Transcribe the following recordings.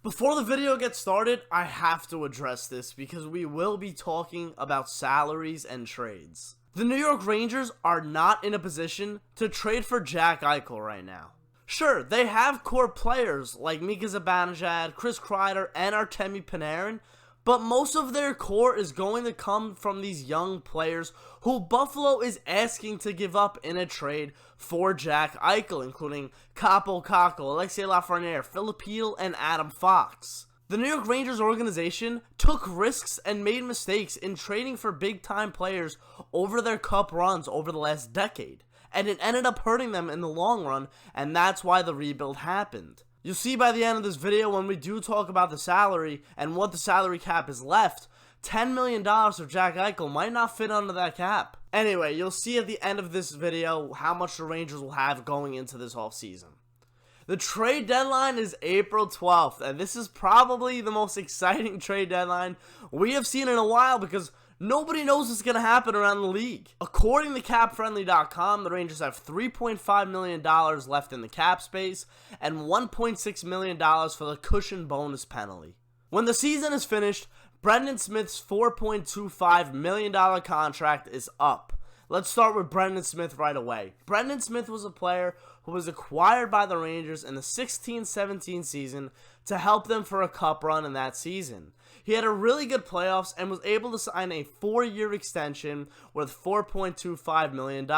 Before the video gets started, I have to address this because we will be talking about salaries and trades. The New York Rangers are not in a position to trade for Jack Eichel right now. Sure, they have core players like Mika Zibanejad, Chris Kreider, and Artemi Panarin, but most of their core is going to come from these young players who Buffalo is asking to give up in a trade for Jack Eichel, including Kaapo Kakko, Alexis Lafreniere, Filipino, and Adam Fox. The New York Rangers organization took risks and made mistakes in trading for big-time players over their cup runs over the last decade, and it ended up hurting them in the long run, and that's why the rebuild happened. You'll see by the end of this video when we do talk about the salary and what the salary cap is left, $10 million for Jack Eichel might not fit under that cap. Anyway, you'll see at the end of this video how much the Rangers will have going into this offseason. The trade deadline is April 12th, and this is probably the most exciting trade deadline we have seen in a while because nobody knows what's going to happen around the league. According to CapFriendly.com, the Rangers have $3.5 million left in the cap space and $1.6 million for the cushion bonus penalty. When the season is finished, Brendan Smith's $4.25 million contract is up. Let's start with Brendan Smith right away. Brendan Smith was a player who was acquired by the Rangers in the 16-17 season to help them for a cup run in that season. He had a really good playoffs and was able to sign a 4-year extension worth $4.25 million.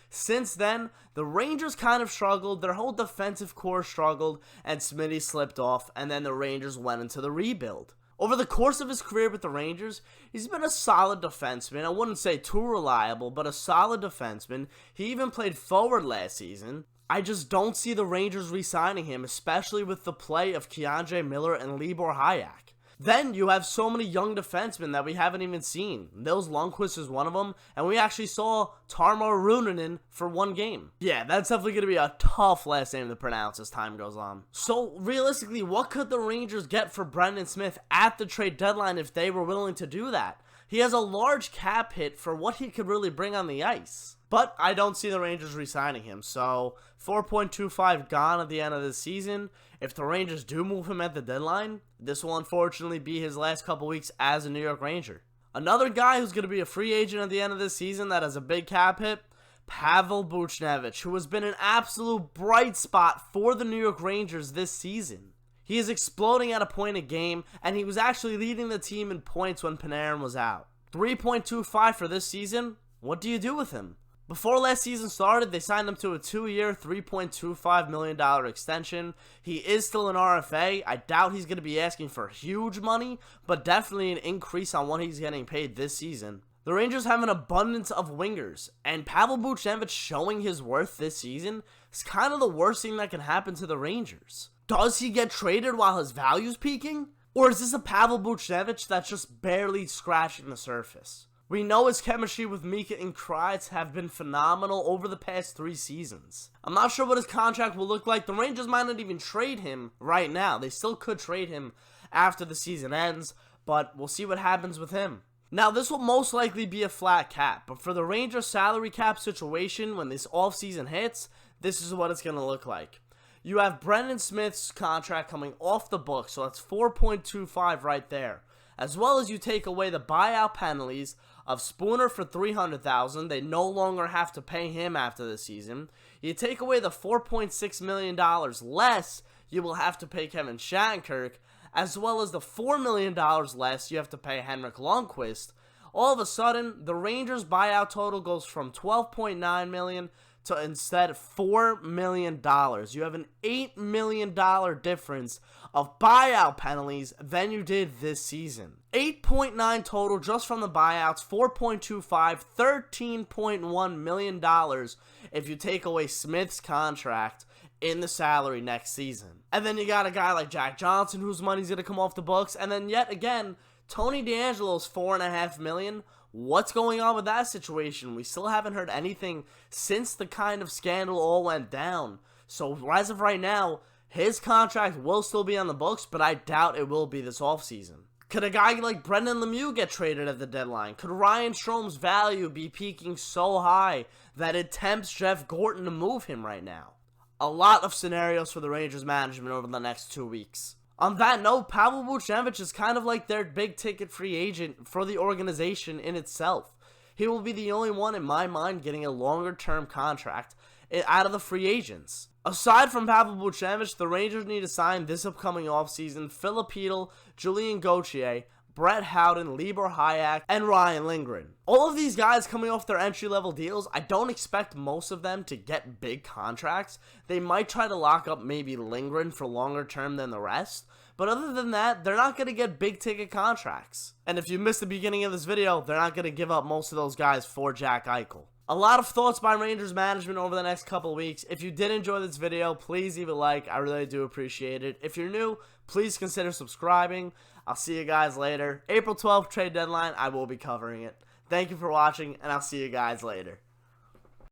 Since then, the Rangers kind of struggled, their whole defensive core struggled, and Smitty slipped off, and then the Rangers went into the rebuild. Over the course of his career with the Rangers, he's been a solid defenseman. I wouldn't say too reliable, but a solid defenseman. He even played forward last season. I just don't see the Rangers re-signing him, especially with the play of Keandre Miller and Libor Hajek. Then you have so many young defensemen that we haven't even seen. Nils Lundkvist is one of them, and we actually saw Tarmo Ruunanen for one game. Yeah, that's definitely going to be a tough last name to pronounce as time goes on. So realistically, what could the Rangers get for Brendan Smith at the trade deadline if they were willing to do that? He has a large cap hit for what he could really bring on the ice. But I don't see the Rangers re-signing him, so $4.25 gone at the end of the season. If the Rangers do move him at the deadline, this will unfortunately be his last couple weeks as a New York Ranger. Another guy who's going to be a free agent at the end of this season that has a big cap hit, Pavel Buchnevich, who has been an absolute bright spot for the New York Rangers this season. He is exploding at a point a game, and he was actually leading the team in points when Panarin was out. $3.25 for this season, what do you do with him? Before last season started, they signed him to a 2-year, $3.25 million extension. He is still an RFA. I doubt he's going to be asking for huge money, but definitely an increase on what he's getting paid this season. The Rangers have an abundance of wingers, and Pavel Buchnevich showing his worth this season is kind of the worst thing that can happen to the Rangers. Does he get traded while his value's peaking? Or is this a Pavel Buchnevich that's just barely scratching the surface? We know his chemistry with Mika and Kreider have been phenomenal over the past 3 seasons. I'm not sure what his contract will look like. The Rangers might not even trade him right now. They still could trade him after the season ends, but we'll see what happens with him. Now, this will most likely be a flat cap, but for the Rangers salary cap situation when this offseason hits, this is what it's going to look like. You have Brendan Smith's contract coming off the books, so that's $4.25 right there. As well as you take away the buyout penalties of Spooner for $300,000. They no longer have to pay him after the season. You take away the $4.6 million less you will have to pay Kevin Shattenkirk, as well as the $4 million less you have to pay Henrik Lundqvist. All of a sudden, the Rangers buyout total goes from $12.9 million to instead $4 million. You have an $8 million difference of buyout penalties than you did this season. 8.9 total just from the buyouts, 4.25, $13.1 million if you take away Smith's contract in the salary next season. And then you got a guy like Jack Johnson whose money's going to come off the books, and then yet again, Tony DeAngelo's $4.5 million. What's going on with that situation? We still haven't heard anything since the kind of scandal all went down. So as of right now, his contract will still be on the books, but I doubt it will be this offseason. Could a guy like Brendan Lemieux get traded at the deadline? Could Ryan Strom's value be peaking so high that it tempts Jeff Gorton to move him right now? A lot of scenarios for the Rangers management over the next 2 weeks. On that note, Pavel Buchnevich is kind of like their big ticket free agent for the organization in itself. He will be the only one in my mind getting a longer term contract out of the free agents. Aside from Pavel Buchnevich, the Rangers need to sign this upcoming offseason Philip Hedl, Julian Gauthier, Brett Howden, Libor Hajek, and Ryan Lindgren. All of these guys coming off their entry-level deals, I don't expect most of them to get big contracts. They might try to lock up maybe Lindgren for longer term than the rest, but other than that, they're not going to get big-ticket contracts. And if you missed the beginning of this video, they're not going to give up most of those guys for Jack Eichel. A lot of thoughts by Rangers management over the next couple of weeks. If you did enjoy this video, please leave a like. I really do appreciate it. If you're new, please consider subscribing. I'll see you guys later. April 12th trade deadline, I will be covering it. Thank you for watching, and I'll see you guys later.